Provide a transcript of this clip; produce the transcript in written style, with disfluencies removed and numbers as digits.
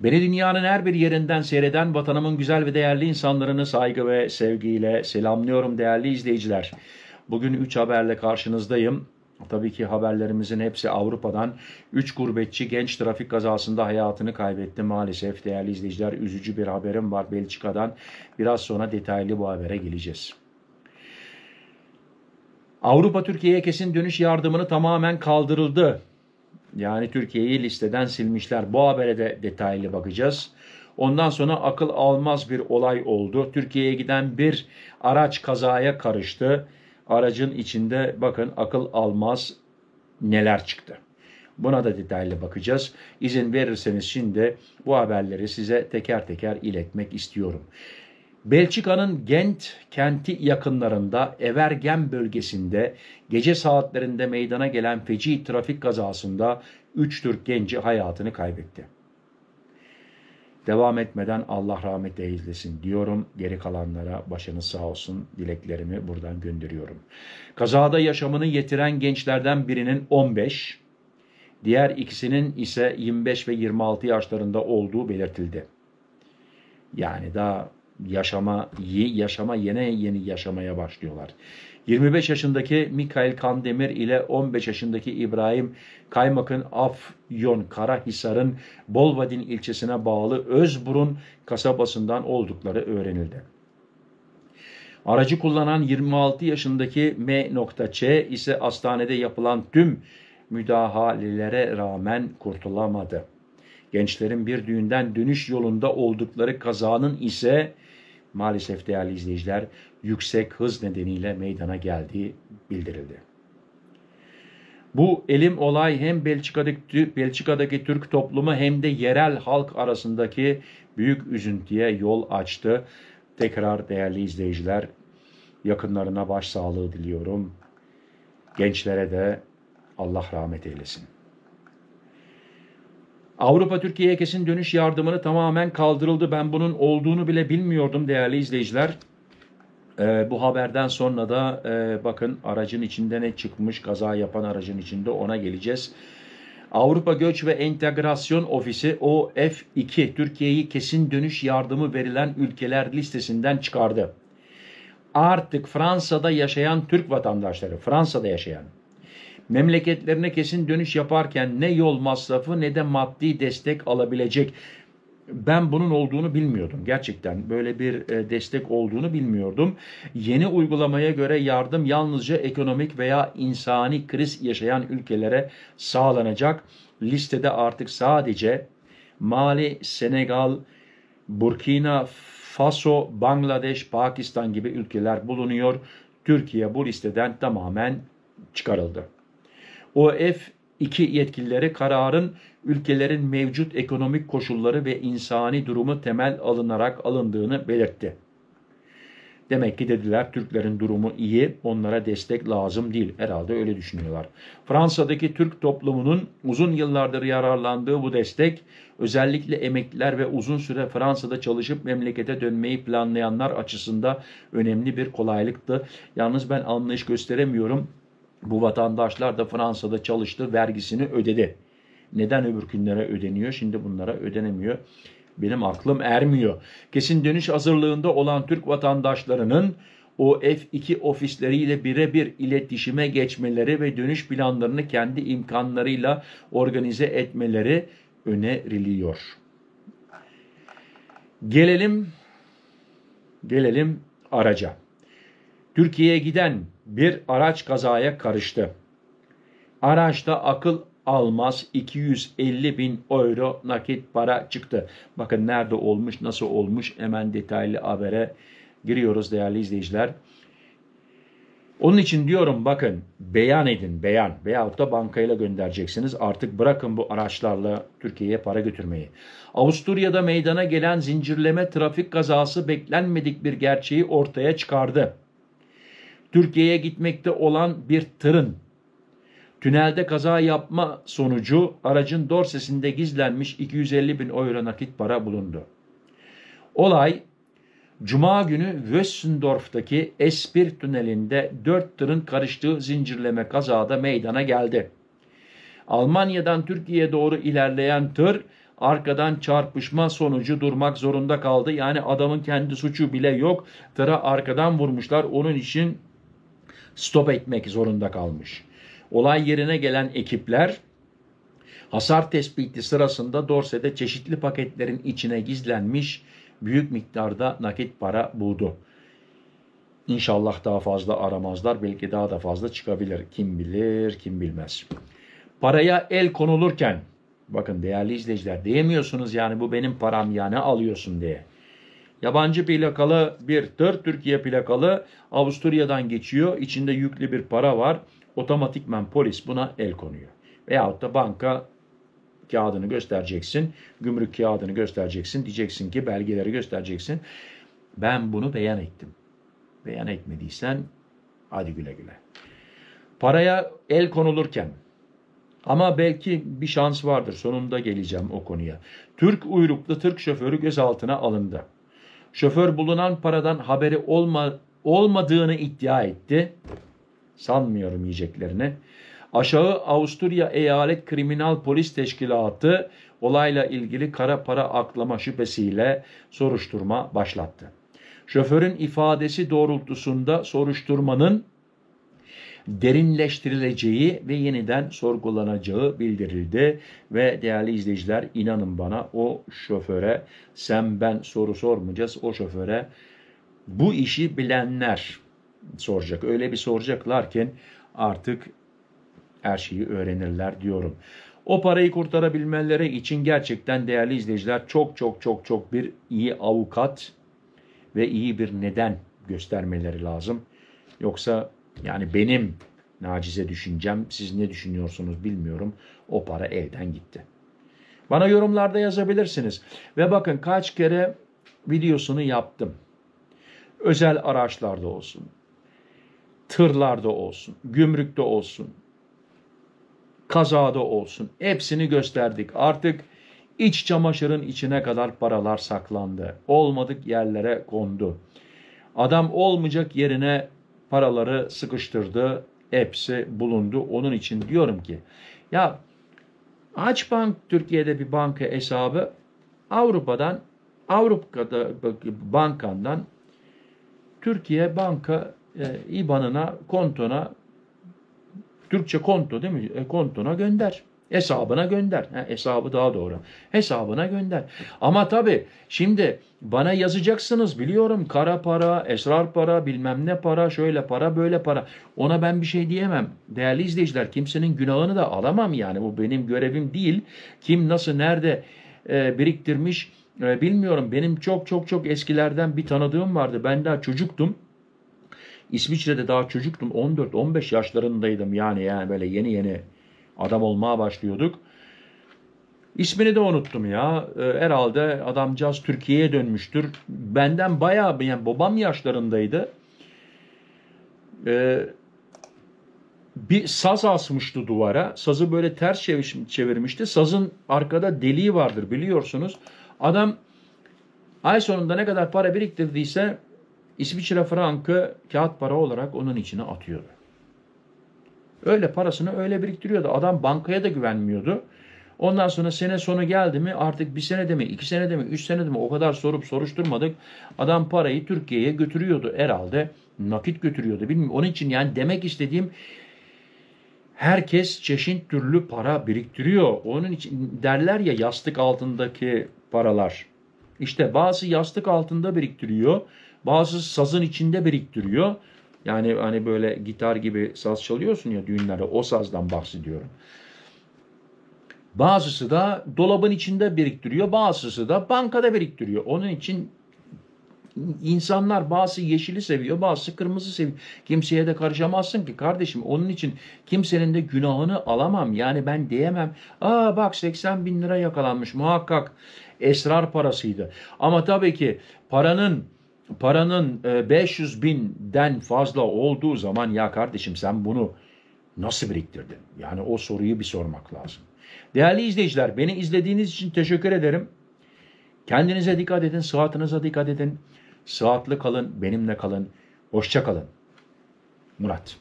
Beni dünyanın her bir yerinden seyreden vatanımın güzel ve değerli insanlarını saygı ve sevgiyle selamlıyorum değerli izleyiciler. Bugün 3 haberle karşınızdayım. Tabii ki haberlerimizin hepsi Avrupa'dan. 3 gurbetçi genç trafik kazasında hayatını kaybetti maalesef değerli izleyiciler. Üzücü bir haberim var Belçika'dan. Biraz sonra detaylı bu habere geleceğiz. Avrupa Türkiye'ye kesin dönüş yardımını tamamen kaldırıldı. Yani Türkiye'yi listeden silmişler. Bu habere de detaylı bakacağız. Ondan sonra akıl almaz bir olay oldu. Türkiye'ye giden bir araç kazaya karıştı. Aracın içinde bakın akıl almaz neler çıktı. Buna da detaylı bakacağız. İzin verirseniz şimdi bu haberleri size teker teker iletmek istiyorum. Belçika'nın Gent kenti yakınlarında Evergem bölgesinde gece saatlerinde meydana gelen feci trafik kazasında 3 Türk genci hayatını kaybetti. Devam etmeden Allah rahmet eylesin diyorum. Geri kalanlara başınız sağ olsun dileklerimi buradan gönderiyorum. Kazada yaşamını yitiren gençlerden birinin 15, diğer ikisinin ise 25 ve 26 yaşlarında olduğu belirtildi. Yani daha yaşama yeni yaşamaya başlıyorlar. 25 yaşındaki Mikail Kandemir ile 15 yaşındaki İbrahim Kaymak'ın Afyonkarahisar'ın Bolvadin ilçesine bağlı Özburun kasabasından oldukları öğrenildi. Aracı kullanan 26 yaşındaki M.Ç ise hastanede yapılan tüm müdahalelere rağmen kurtulamadı. Gençlerin bir düğünden dönüş yolunda oldukları kazanın ise maalesef değerli izleyiciler yüksek hız nedeniyle meydana geldiği bildirildi. Bu elim olay hem Belçika'daki Türk toplumu hem de yerel halk arasındaki büyük üzüntüye yol açtı. Tekrar değerli izleyiciler yakınlarına başsağlığı diliyorum. Gençlere de Allah rahmet eylesin. Avrupa Türkiye'ye kesin dönüş yardımını tamamen kaldırıldı. Ben bunun olduğunu bile bilmiyordum değerli izleyiciler. Bu haberden sonra da bakın aracın içinde ne çıkmış, kaza yapan aracın içinde ona geleceğiz. Avrupa Göç ve Entegrasyon Ofisi OF2 Türkiye'yi kesin dönüş yardımı verilen ülkeler listesinden çıkardı. Artık Fransa'da yaşayan Türk vatandaşları, Fransa'da yaşayan, memleketlerine kesin dönüş yaparken ne yol masrafı ne de maddi destek alabilecek. Ben bunun olduğunu bilmiyordum. Gerçekten böyle bir destek olduğunu bilmiyordum. Yeni uygulamaya göre yardım yalnızca ekonomik veya insani kriz yaşayan ülkelere sağlanacak. Listede artık sadece Mali, Senegal, Burkina Faso, Bangladeş, Pakistan gibi ülkeler bulunuyor. Türkiye bu listeden tamamen çıkarıldı. OF2 yetkilileri kararın ülkelerin mevcut ekonomik koşulları ve insani durumu temel alınarak alındığını belirtti. Demek ki dediler Türklerin durumu iyi, onlara destek lazım değil. Herhalde öyle düşünüyorlar. Fransa'daki Türk toplumunun uzun yıllardır yararlandığı bu destek, özellikle emekliler ve uzun süre Fransa'da çalışıp memlekete dönmeyi planlayanlar açısından önemli bir kolaylıktı. Yalnız ben anlayış gösteremiyorum. Bu vatandaşlar da Fransa'da çalıştı, vergisini ödedi. Neden öbürkünlere ödeniyor? Şimdi bunlara ödenemiyor. Benim aklım ermiyor. Kesin dönüş hazırlığında olan Türk vatandaşlarının OF2 ofisleriyle birebir iletişime geçmeleri ve dönüş planlarını kendi imkanlarıyla organize etmeleri öneriliyor. Gelelim araca. Türkiye'ye giden bir araç kazaya karıştı. Araçta akıl almaz 250.000 € nakit para çıktı. Bakın nerede olmuş, nasıl olmuş hemen detaylı habere giriyoruz değerli izleyiciler. Onun için diyorum bakın beyan edin veyahut da bankayla göndereceksiniz. Artık bırakın bu araçlarla Türkiye'ye para götürmeyi. Avusturya'da meydana gelen zincirleme trafik kazası beklenmedik bir gerçeği ortaya çıkardı. Türkiye'ye gitmekte olan bir tırın tünelde kaza yapma sonucu aracın dorsesinde gizlenmiş 250.000 € nakit para bulundu. Olay Cuma günü Wössendorf'taki Espir tünelinde 4 tırın karıştığı zincirleme kazada meydana geldi. Almanya'dan Türkiye'ye doğru ilerleyen tır arkadan çarpışma sonucu durmak zorunda kaldı. Yani adamın kendi suçu bile yok. Tıra arkadan vurmuşlar. Onun için stop etmek zorunda kalmış. Olay yerine gelen ekipler hasar tespiti sırasında dorsede çeşitli paketlerin içine gizlenmiş büyük miktarda nakit para buldu. İnşallah daha fazla aramazlar. Belki daha da fazla çıkabilir. Kim bilir, kim bilmez. Paraya el konulurken, bakın değerli izleyiciler, diyemiyorsunuz yani bu benim param ya ne alıyorsun diye. Yabancı plakalı bir tır, Türkiye plakalı Avusturya'dan geçiyor. İçinde yüklü bir para var. Otomatikman polis buna el konuyor. Veyahut da banka kağıdını göstereceksin. Gümrük kağıdını göstereceksin. Diyeceksin ki belgeleri göstereceksin. Ben bunu beyan ettim. Beyan etmediysen hadi güle güle. Paraya el konulurken ama belki bir şans vardır. Sonunda geleceğim o konuya. Türk uyruklu tır şoförü gözaltına alındı. Şoför bulunan paradan haberi olmadığını iddia etti. Sanmıyorum yiyeceklerini. Aşağı Avusturya Eyalet Kriminal Polis Teşkilatı olayla ilgili kara para aklama şüphesiyle soruşturma başlattı. Şoförün ifadesi doğrultusunda soruşturmanın derinleştirileceği ve yeniden sorgulanacağı bildirildi. Ve değerli izleyiciler, inanın bana, o şoföre sen ben soru sormayacağız. O şoföre bu işi bilenler soracak. Öyle bir soracaklar ki artık her şeyi öğrenirler diyorum. O parayı kurtarabilmeleri için gerçekten değerli izleyiciler çok bir iyi avukat ve iyi bir neden göstermeleri lazım. Yoksa yani benim nacize düşüncem, siz ne düşünüyorsunuz bilmiyorum, o para elden gitti. Bana yorumlarda yazabilirsiniz. Ve bakın kaç kere videosunu yaptım. Özel araçlarda olsun, tırlarda olsun, gümrükte olsun, kazada olsun, hepsini gösterdik. Artık iç çamaşırın içine kadar paralar saklandı. Olmadık yerlere kondu. Adam olmayacak yerine paraları sıkıştırdı. Hepsi bulundu. Onun için diyorum ki ya aç Türkiye'de bir banka hesabı, Avrupa'da bankandan Türkiye banka IBAN'ına, kontona, Türkçe konto değil mi? Kontona gönder. Hesabına gönder. Hesabı daha doğru. Hesabına gönder. Ama tabii şimdi bana yazacaksınız, biliyorum, kara para, esrar para, bilmem ne para, şöyle para, böyle para. Ona ben bir şey diyemem. Değerli izleyiciler, kimsenin günahını da alamam yani. Bu benim görevim değil. Kim nasıl nerede biriktirmiş bilmiyorum. Benim çok eskilerden bir tanıdığım vardı. Ben daha çocuktum. İsviçre'de daha çocuktum. 14-15 yaşlarındaydım yani böyle yeni adam olmaya başlıyorduk. İsmini de unuttum ya. Herhalde adamcağız Türkiye'ye dönmüştür. Benden bayağı, yani babam yaşlarındaydı. Bir saz asmıştı duvara. Sazı böyle ters çevirmişti. Sazın arkada deliği vardır, biliyorsunuz. Adam ay sonunda ne kadar para biriktirdiyse İsviçre frankı kağıt para olarak onun içine atıyordu. Öyle parasını öyle biriktiriyordu. Adam bankaya da güvenmiyordu. Ondan sonra sene sonu geldi mi, artık bir senede mi, 2 senede mi, 3 senede mi, o kadar sorup soruşturmadık. Adam parayı Türkiye'ye götürüyordu herhalde. Nakit götürüyordu. Bilmiyorum. Onun için yani demek istediğim, herkes çeşit türlü para biriktiriyor. Onun için derler ya, yastık altındaki paralar. İşte bazı yastık altında biriktiriyor. Bazı sazın içinde biriktiriyor. Yani hani böyle gitar gibi saz çalıyorsun ya düğünlerde, o sazdan bahsediyorum. Bazısı da dolabın içinde biriktiriyor, bazısı da bankada biriktiriyor. Onun için insanlar bazısı yeşili seviyor, bazısı kırmızı seviyor. Kimseye de karışamazsın ki kardeşim. Onun için kimsenin de günahını alamam. Yani ben diyemem, bak 80 bin lira yakalanmış, muhakkak esrar parasıydı. Ama tabii ki paranın 500 binden fazla olduğu zaman, ya kardeşim sen bunu nasıl biriktirdin? Yani o soruyu bir sormak lazım. Değerli izleyiciler, beni izlediğiniz için teşekkür ederim. Kendinize dikkat edin, sıhhatinize dikkat edin. Sıhhatli kalın, benimle kalın. Hoşça kalın. Murat.